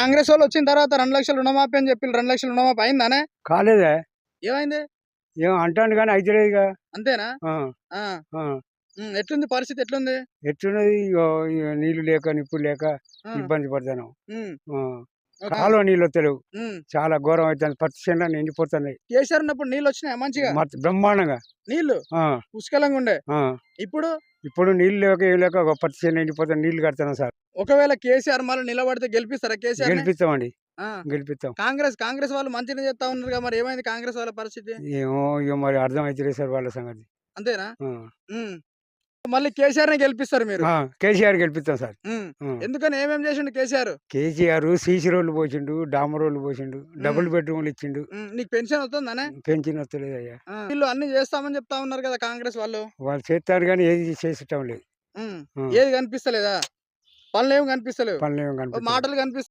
కాంగ్రెస్ వాళ్ళు వచ్చిన తర్వాత 2 లక్షలు రుణమాఫీ అని చెప్పి 2 లక్షలు రుణమాఫీ అయిందానే? కాలేదే ఏమైంది? ఏం అంటాను కానీ అయితే ఇక అంతేనా? ఆ, ఆ. ఆ. ఎట్లుంది పరిస్థితి ఎట్లుంది? ఎట్లున్నది ఇక నీళ్లు లేక నిప్పులు లేక ఆ. ఇబ్బంది పడతాను ఉమ్, ఒక- కాలువ నీళ్ళు వస్తలేవు ఉమ్. చాలా ఘోరం అవుతుంది పత్తి చేనులు నిండిపోతున్నాయి కేసీఆర్ ఉన్నప్పుడు నీళ్ళు వచ్చినాయా మంచిగా? బ్రహ్మాండంగా నీళ్లు ఆ, పుష్కలంగా ఉండే. ఆ. ఇప్పుడు ఇప్పుడు నీళ్ళు లేక ఏం లేక ఒక పత్తి చేను నిండిపోతాను నీళ్లు కడతాను సార్ ఒకవేళ కేసీఆర్ మళ్ళీ నిలబడితే గెలిపిస్తారా కేసీఆర్? గెలిపిస్తామండి గెలిపిస్తాం కాంగ్రెస్ వాళ్ళు మంచిగా చెప్తా ఉన్నారు కదా, మరి ఏమైంది కాంగ్రెస్ వాళ్ళ పరిస్థితి? ఏమో ఇక మరి అర్థం అవుతుంది సార్ వాళ్ళ సంగతి అంతేనా? ఆ. మళ్ళీ కేసీఆర్ నే గెలిపిస్తారు మీరు? కేసీఆర్ గెలిపిస్తాం సార్ ఎందుకని ఏమేం చేసిండు కేసీఆర్? కేసీఆర్ సీసీ రోడ్లు పోసిండు డామర్ రోడ్లు పోసిండు డబుల్ బెడ్రూమ్లు ఇచ్చిండు నీకు పెన్షన్ వస్తుందానే? పెన్షన్ వస్తలేదు అయ్యా వీళ్ళు అన్ని చేస్తామని చెప్తా ఉన్నారు కదా కాంగ్రెస్ వాళ్ళు. వాళ్ళు చేస్తారు కానీ ఏది చేసటం లేదు ఏది కనిపిస్తలేదా? పనులు ఏమి కనిపిస్తలేవు, పనులు ఏమి కనిపిస్తలేదు. మాటలు కనిపిస్తాయి.